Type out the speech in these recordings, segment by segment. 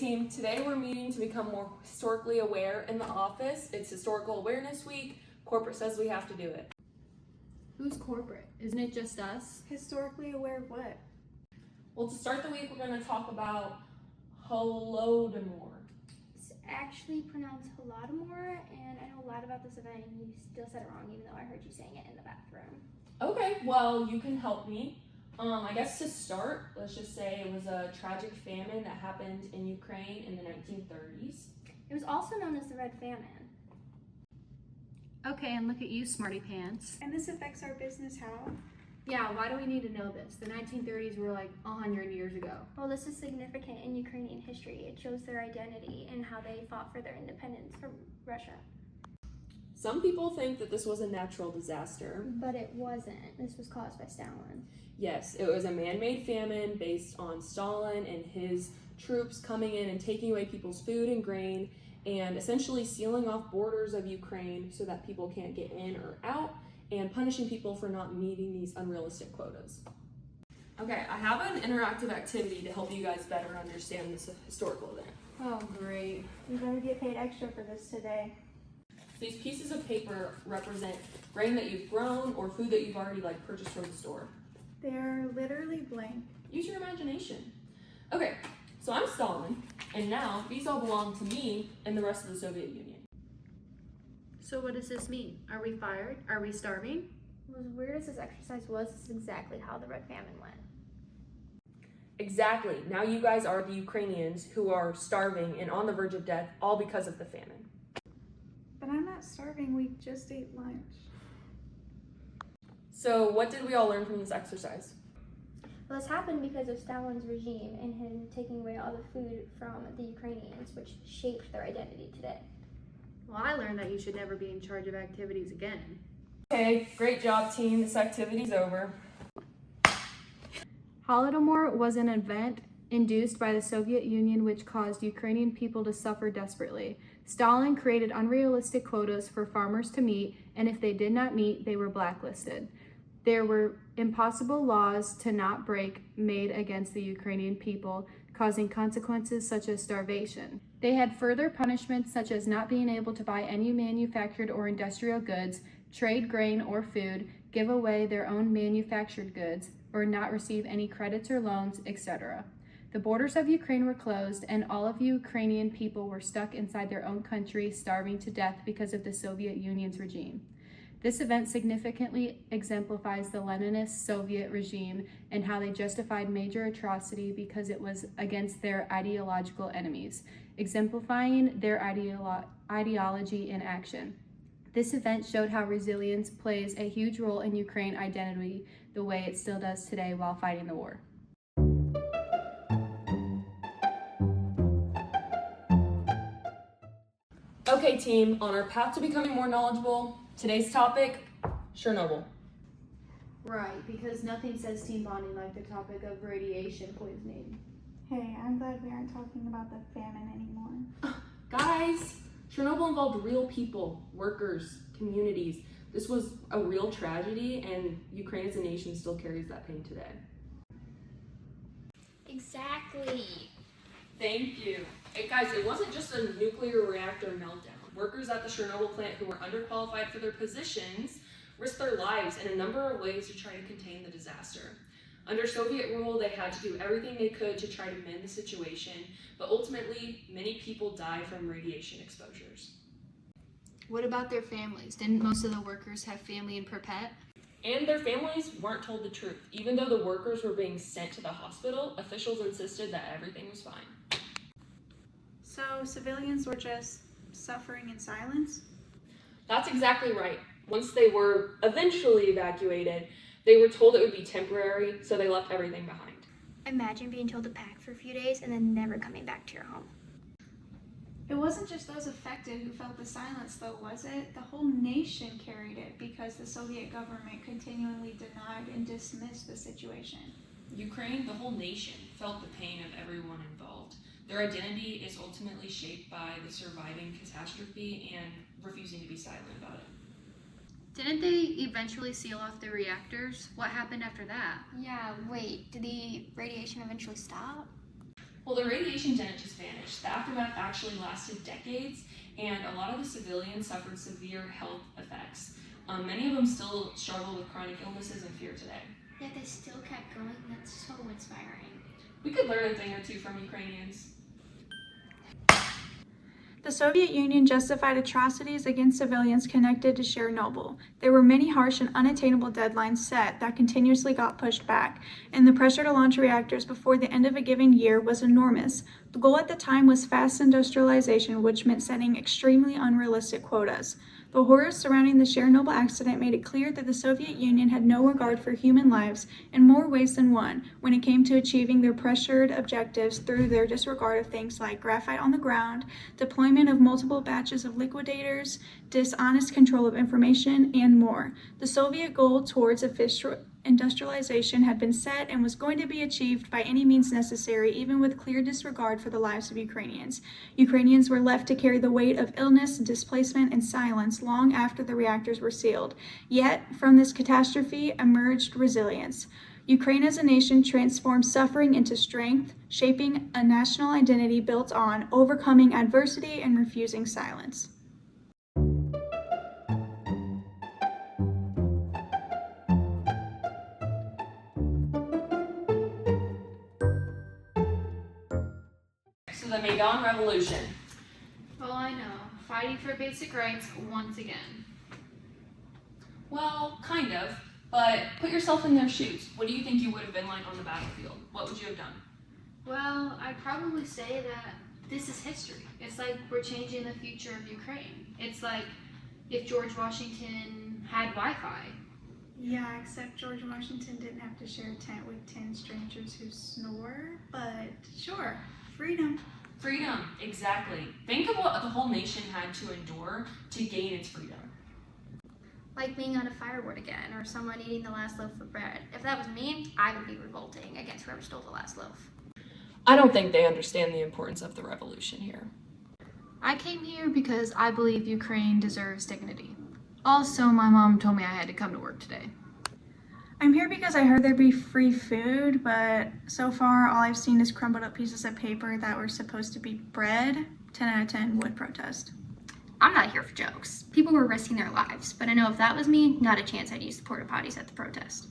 team, today we're meeting to become more historically aware in the office. It's Historical Awareness Week. Corporate says we have to do it. Who's corporate? Isn't it just us? Historically aware of what? Well, to start the week, we're going to talk about Holodomor. It's actually pronounced Holodomor, and I know a lot about this event, and you still said it wrong, even though I heard you saying it in the bathroom. Okay, well, you can help me. I guess to start, let's just say it was a tragic famine that happened in Ukraine in the 1930s. It was also known as the Red Famine. Okay, and look at you, smarty pants. And this affects our business how? Yeah, why do we need to know this? The 1930s were like 100 years ago. Well, this is significant in Ukrainian history. It shows their identity and how they fought for their independence from Russia. Some people think that this was a natural disaster. But it wasn't. This was caused by Stalin. Yes, it was a man-made famine based on Stalin and his troops coming in and taking away people's food and grain and essentially sealing off borders of Ukraine so that people can't get in or out and punishing people for not meeting these unrealistic quotas. Okay, I have an interactive activity to help you guys better understand this historical event. Oh, great. We better get paid extra for this today. These pieces of paper represent grain that you've grown or food that you've already purchased from the store. They're literally blank. Use your imagination. Okay, so I'm Stalin, and now these all belong to me and the rest of the Soviet Union. So what does this mean? Are we fired? Are we starving? As weird as this exercise was, this is exactly how the Red Famine went. Exactly. Now you guys are the Ukrainians who are starving and on the verge of death, all because of the famine. But I'm not starving, we just ate lunch. So what did we all learn from this exercise? Well, this happened because of Stalin's regime and him taking away all the food from the Ukrainians, which shaped their identity today. Well, I learned that you should never be in charge of activities again. Okay, great job, team. This activity's over. Holodomor was an event induced by the Soviet Union which caused Ukrainian people to suffer desperately. Stalin created unrealistic quotas for farmers to meet, and if they did not meet, they were blacklisted. There were impossible laws to not break made against the Ukrainian people, causing consequences such as starvation. They had further punishments such as not being able to buy any manufactured or industrial goods, trade grain or food, give away their own manufactured goods, or not receive any credits or loans, etc. The borders of Ukraine were closed, and all of Ukrainian people were stuck inside their own country, starving to death because of the Soviet Union's regime. This event significantly exemplifies the Leninist Soviet regime and how they justified major atrocity because it was against their ideological enemies, exemplifying their ideology in action. This event showed how resilience plays a huge role in Ukraine identity the way it still does today while fighting the war. Okay, team, on our path to becoming more knowledgeable, today's topic, Chernobyl. Right, because nothing says team bonding like the topic of radiation poisoning. Hey, I'm glad we aren't talking about the famine anymore. Guys, Chernobyl involved real people, workers, communities. This was a real tragedy, and Ukraine as a nation still carries that pain today. Exactly. Thank you. Hey guys, it wasn't just a nuclear reactor meltdown. Workers at the Chernobyl plant who were underqualified for their positions risked their lives in a number of ways to try to contain the disaster. Under Soviet rule, they had to do everything they could to try to mend the situation, but ultimately, many people died from radiation exposures. What about their families? Didn't most of the workers have family in Pripyat? And their families weren't told the truth. Even though the workers were being sent to the hospital, officials insisted that everything was fine. So civilians were just suffering in silence? That's exactly right. Once they were eventually evacuated, they were told it would be temporary, so they left everything behind. Imagine being told to pack for a few days and then never coming back to your home. It wasn't just those affected who felt the silence, though, was it? The whole nation carried it because the Soviet government continually denied and dismissed the situation. Ukraine, the whole nation, felt the pain of everyone involved. Their identity is ultimately shaped by the surviving catastrophe and refusing to be silent about it. Didn't they eventually seal off the reactors? What happened after that? Yeah, wait, did the radiation eventually stop? Well, the radiation didn't just vanish. The aftermath actually lasted decades, and a lot of the civilians suffered severe health effects. Many of them still struggle with chronic illnesses and fear today. Yet they still kept going. That's so inspiring. We could learn a thing or two from Ukrainians. The Soviet Union justified atrocities against civilians connected to Chernobyl. There were many harsh and unattainable deadlines set that continuously got pushed back, and the pressure to launch reactors before the end of a given year was enormous. The goal at the time was fast industrialization, which meant setting extremely unrealistic quotas. The horrors surrounding the Chernobyl accident made it clear that the Soviet Union had no regard for human lives in more ways than one when it came to achieving their pressured objectives through their disregard of things like graphite on the ground, deployment of multiple batches of liquidators, dishonest control of information, and more. The Soviet goal towards official industrialization had been set and was going to be achieved by any means necessary, even with clear disregard for the lives of Ukrainians. Ukrainians were left to carry the weight of illness, displacement, and silence long after the reactors were sealed. Yet, from this catastrophe emerged resilience. Ukraine as a nation transformed suffering into strength, shaping a national identity built on overcoming adversity and refusing silence. So the Maidan Revolution. Well, I know. Fighting for basic rights once again. Well, kind of, but put yourself in their shoes. What do you think you would have been like on the battlefield? What would you have done? Well, I'd probably say that this is history. It's like we're changing the future of Ukraine. It's like if George Washington had Wi-Fi. Yeah, except George Washington didn't have to share a tent with 10 strangers who snore, but sure, freedom. Freedom, exactly. Think of what the whole nation had to endure to gain its freedom. Like being on a firewood again, or someone eating the last loaf of bread. If that was me, I would be revolting against whoever stole the last loaf. I don't think they understand the importance of the revolution here. I came here because I believe Ukraine deserves dignity. Also, my mom told me I had to come to work today. I'm here because I heard there'd be free food, but so far all I've seen is crumbled up pieces of paper that were supposed to be bread. 10 out of 10 would protest. I'm not here for jokes. People were risking their lives, but I know if that was me, not a chance I'd use the porta potties at the protest.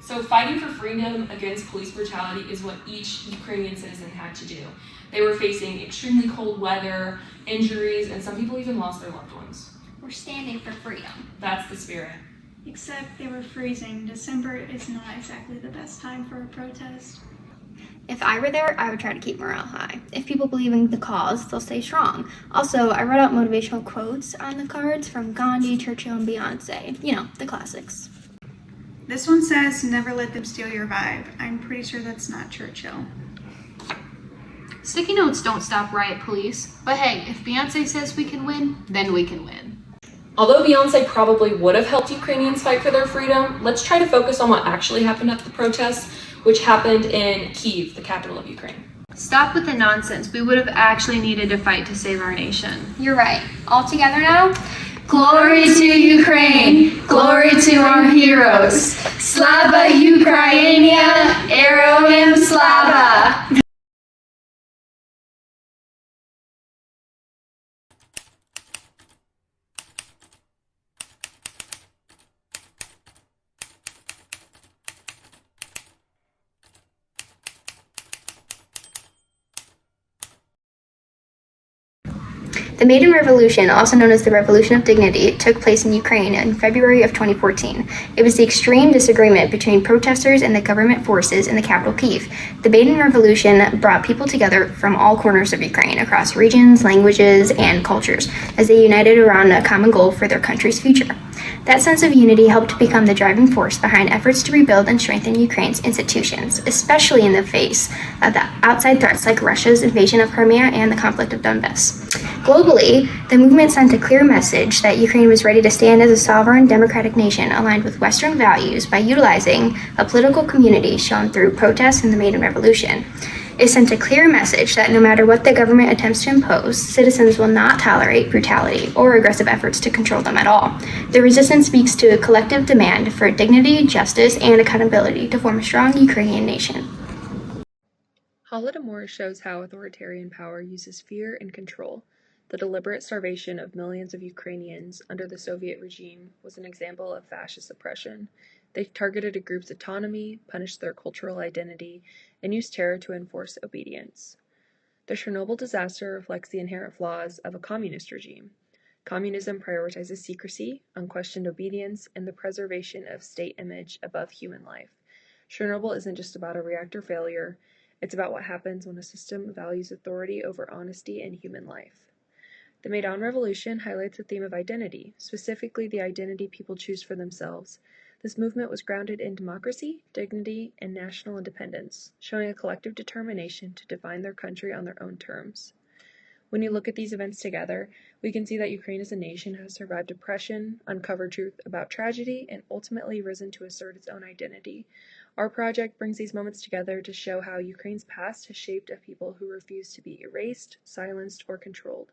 So fighting for freedom against police brutality is what each Ukrainian citizen had to do. They were facing extremely cold weather, injuries, and some people even lost their loved ones. We're standing for freedom. That's the spirit. Except they were freezing. December is not exactly the best time for a protest. If I were there, I would try to keep morale high. If people believe in the cause, they'll stay strong. Also, I wrote out motivational quotes on the cards from Gandhi, Churchill, and Beyonce. You know, the classics. This one says, never let them steal your vibe. I'm pretty sure that's not Churchill. Sticky notes don't stop riot police, but hey, if Beyonce says we can win, then we can win. Although Beyonce probably would have helped Ukrainians fight for their freedom, let's try to focus on what actually happened at the protests, which happened in Kyiv, the capital of Ukraine. Stop with the nonsense. We would have actually needed to fight to save our nation. You're right. All together now? Glory to Ukraine! Glory to our heroes! Slava Ukrainia! Heroim Slava! The Maidan Revolution, also known as the Revolution of Dignity, took place in Ukraine in February of 2014. It was the extreme disagreement between protesters and the government forces in the capital Kyiv. The Maidan Revolution brought people together from all corners of Ukraine, across regions, languages, and cultures, as they united around a common goal for their country's future. That sense of unity helped become the driving force behind efforts to rebuild and strengthen Ukraine's institutions, especially in the face of the outside threats like Russia's invasion of Crimea and the conflict of Donbass. Globally, the movement sent a clear message that Ukraine was ready to stand as a sovereign, democratic nation aligned with Western values by utilizing a political community shown through protests and the Maidan Revolution. It sent a clear message that no matter what the government attempts to impose, citizens will not tolerate brutality or aggressive efforts to control them at all. The resistance speaks to a collective demand for dignity, justice, and accountability to form a strong Ukrainian nation. Holodomor shows how authoritarian power uses fear and control. The deliberate starvation of millions of Ukrainians under the Soviet regime was an example of fascist oppression. They targeted a group's autonomy, punished their cultural identity, and used terror to enforce obedience. The Chernobyl disaster reflects the inherent flaws of a communist regime. Communism prioritizes secrecy, unquestioned obedience, and the preservation of state image above human life. Chernobyl isn't just about a reactor failure, it's about what happens when a system values authority over honesty and human life. The Maidan Revolution highlights the theme of identity, specifically the identity people choose for themselves. This movement was grounded in democracy, dignity, and national independence, showing a collective determination to define their country on their own terms. When you look at these events together, we can see that Ukraine as a nation has survived oppression, uncovered truth about tragedy, and ultimately risen to assert its own identity. Our project brings these moments together to show how Ukraine's past has shaped a people who refuse to be erased, silenced, or controlled.